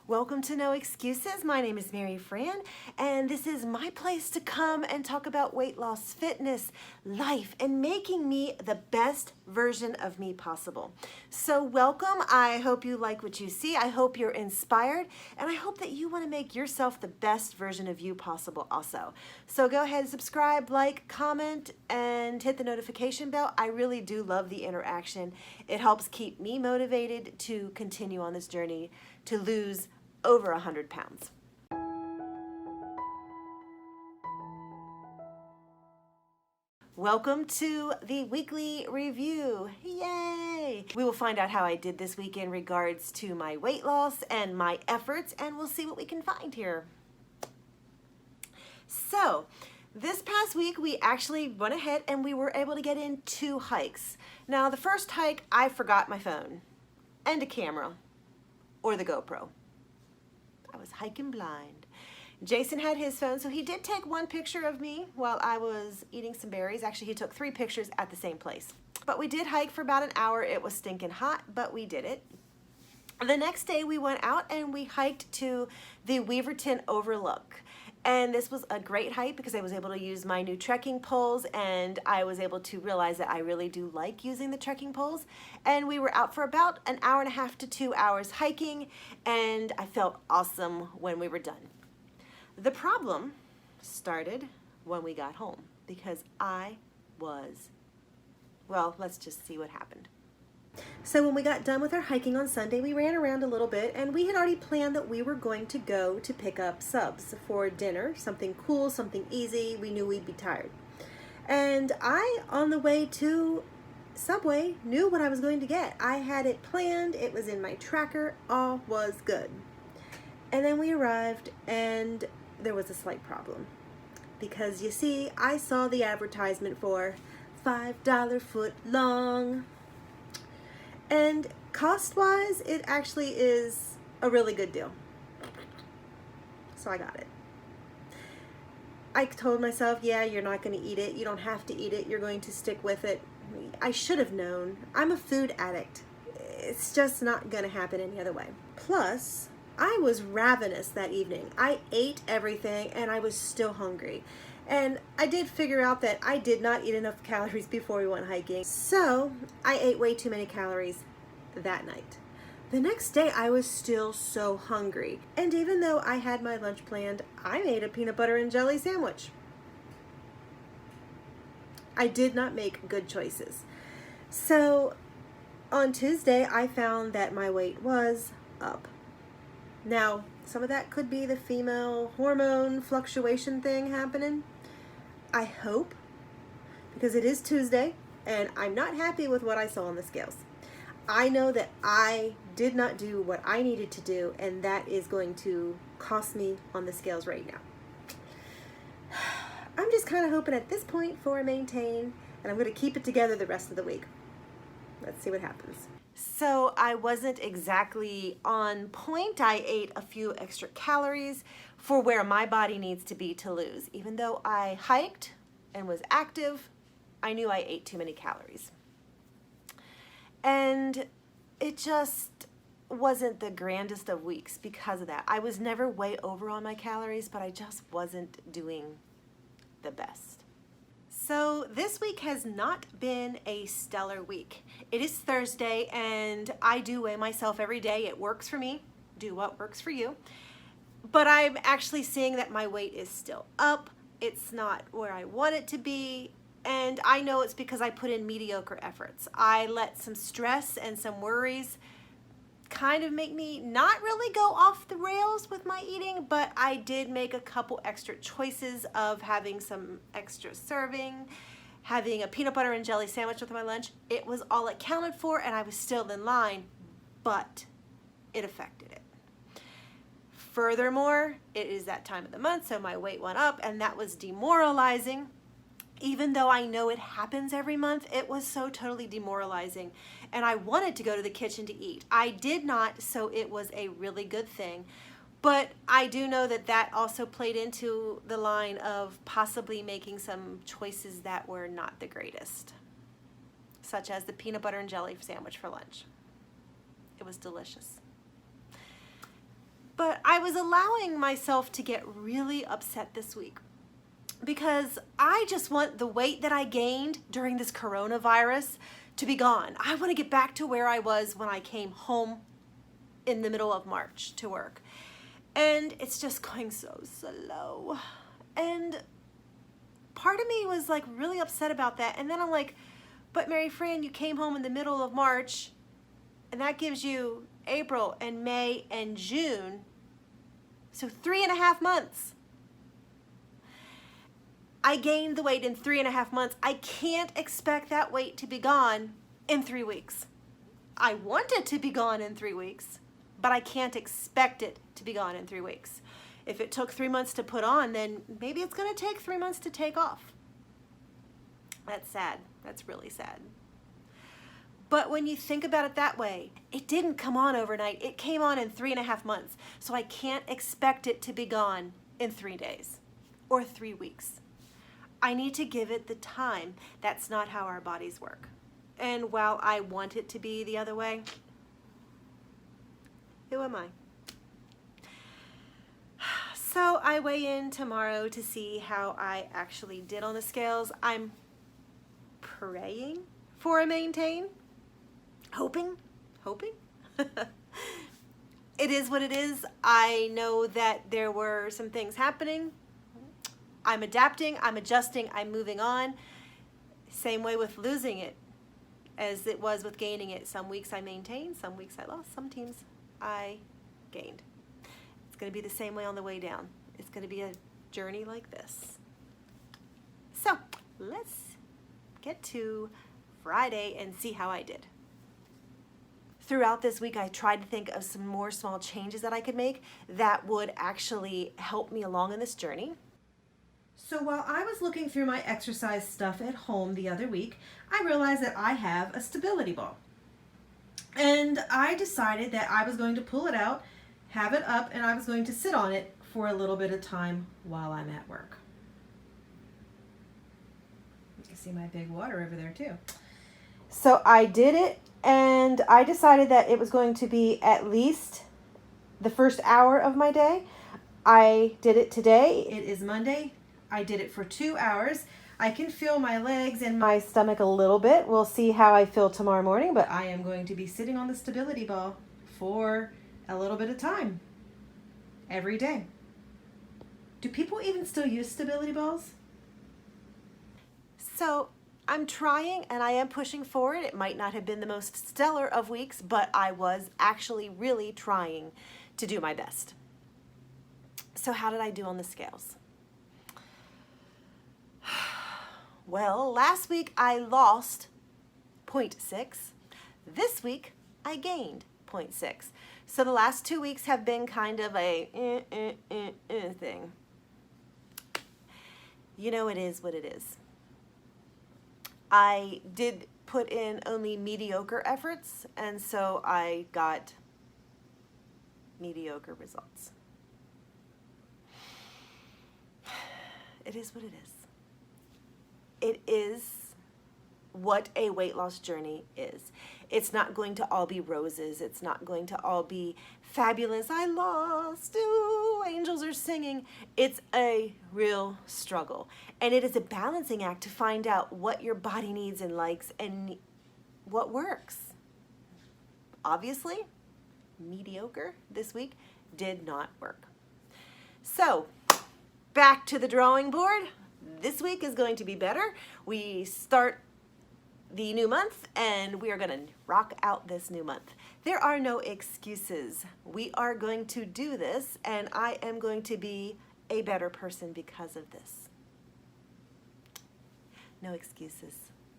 Welcome to No Excuses. My name is Mary Fran, and this is my place to come and talk about weight loss, fitness, life, and making me the best version of me possible. So welcome. I hope you like what you see. I hope you're inspired, and I hope that you want to make yourself the best version of you possible also. So go ahead and subscribe, like, comment, and hit the notification bell. I really do love the interaction. It helps keep me motivated to continue on this journey to lose over 100 pounds. Welcome to the weekly review. Yay! We will find out how I did this week in regards to my weight loss and my efforts, and we'll see what we can find here. So, this past week we actually went ahead and we were able to get in 2 hikes. Now, the first hike, I forgot my phone and a camera or the GoPro. I was hiking blind. Jason had his phone, so he did take 1 picture of me while I was eating some berries. Actually, he took 3 pictures at the same place. But we did hike for about an hour. It was stinking hot, but we did it. The next day we went out and we hiked to the Weaverton Overlook. And this was a great hike because I was able to use my new trekking poles, and I was able to realize that I really do like using the trekking poles. And we were out for about an hour and a half to 2 hours hiking, and I felt awesome when we were done. The problem started when we got home because well, let's just see what happened. So when we got done with our hiking on Sunday, we ran around a little bit, and we had already planned that we were going to go to pick up subs for dinner, something cool, something easy. We knew we'd be tired. And I, on the way to Subway, knew what I was going to get. I had it planned, it was in my tracker, all was good. And then we arrived, and there was a slight problem. Because you see, I saw the advertisement for $5 foot long. And cost-wise, it actually is a really good deal. So I got it. I told myself, yeah, you're not going to eat it. You don't have to eat it. You're going to stick with it. I should have known. I'm a food addict. It's just not going to happen any other way. Plus, I was ravenous that evening. I ate everything and I was still hungry. And I did figure out that I did not eat enough calories before we went hiking. So I ate way too many calories that night. The next day I was still so hungry. And even though I had my lunch planned, I made a peanut butter and jelly sandwich. I did not make good choices. So on Tuesday I found that my weight was up. Now, some of that could be the female hormone fluctuation thing happening. I hope, because it is Tuesday and I'm not happy with what I saw on the scales. I know that I did not do what I needed to do, and that is going to cost me on the scales right now. I'm just kind of hoping at this point for a maintain, and I'm going to keep it together the rest of the week. Let's see what happens. So I wasn't exactly on point. I ate a few extra calories for where my body needs to be to lose. Even though I hiked and was active, I knew I ate too many calories. And it just wasn't the grandest of weeks because of that. I was never way over on my calories, but I just wasn't doing the best. So this week has not been a stellar week. It is Thursday and I do weigh myself every day. It works for me. Do what works for you. But I'm actually seeing that my weight is still up. It's not where I want it to be. And I know it's because I put in mediocre efforts. I let some stress and some worries kind of make me not really go off the rails with my eating, but I did make a couple extra choices of having some extra serving, having a peanut butter and jelly sandwich with my lunch. It was all accounted for and I was still in line, but it affected it. Furthermore, it is that time of the month, so my weight went up and that was demoralizing. Even though I know it happens every month, it was so totally demoralizing. And I wanted to go to the kitchen to eat. I did not, so it was a really good thing. But I do know that that also played into the line of possibly making some choices that were not the greatest, such as the peanut butter and jelly sandwich for lunch. It was delicious. I was allowing myself to get really upset this week because I just want the weight that I gained during this coronavirus to be gone. I want to get back to where I was when I came home in the middle of March to work. And it's just going so slow. And part of me was like really upset about that. And then I'm like, but Mary Fran, you came home in the middle of March, and that gives you April and May and June. So 3.5 months. I gained the weight in 3.5 months. I can't expect that weight to be gone in 3 weeks. I want it to be gone in 3 weeks, but I can't expect it to be gone in 3 weeks. If it took 3 months to put on, then maybe it's going to take 3 months to take off. That's sad. That's really sad. But when you think about it that way, it didn't come on overnight. It came on in 3.5 months. So I can't expect it to be gone in 3 days or 3 weeks. I need to give it the time. That's not how our bodies work. And while I want it to be the other way, who am I? So I weigh in tomorrow to see how I actually did on the scales. I'm praying for a maintain. Hoping. It is what it is. I know that there were some things happening. I'm adapting, I'm adjusting, I'm moving on. Same way with losing it as it was with gaining it. Some weeks I maintained, some weeks I lost, some teams I gained. It's going to be the same way on the way down. It's going to be a journey like this. So let's get to Friday and see how I did. Throughout this week, I tried to think of some more small changes that I could make that would actually help me along in this journey. So while I was looking through my exercise stuff at home the other week, I realized that I have a stability ball. And I decided that I was going to pull it out, have it up, and I was going to sit on it for a little bit of time while I'm at work. You can see my big water over there too. So I did it, and I decided that it was going to be at least the first hour of my day. I did it today. It is Monday. I did it for 2 hours. I can feel my legs and my stomach a little bit. We'll see how I feel tomorrow morning, but I am going to be sitting on the stability ball for a little bit of time every day. Do people even still use stability balls? So I'm trying and I am pushing forward. It might not have been the most stellar of weeks, but I was actually really trying to do my best. So how did I do on the scales? Well, last week I lost 0.6. This week I gained 0.6. So the last 2 weeks have been kind of a thing. You know, it is what it is. I did put in only mediocre efforts, and so I got mediocre results. It is what it is. It is what a weight loss journey is. It's not going to all be roses. It's not going to all be fabulous. I lost. Ooh, angels are singing. It's a real struggle. And it is a balancing act to find out what your body needs and likes and what works. Obviously, mediocre this week did not work. So, back to the drawing board. This week is going to be better. We start the new month and we are going to rock out this new month. There are no excuses. We are going to do this and I am going to be a better person because of this. No excuses.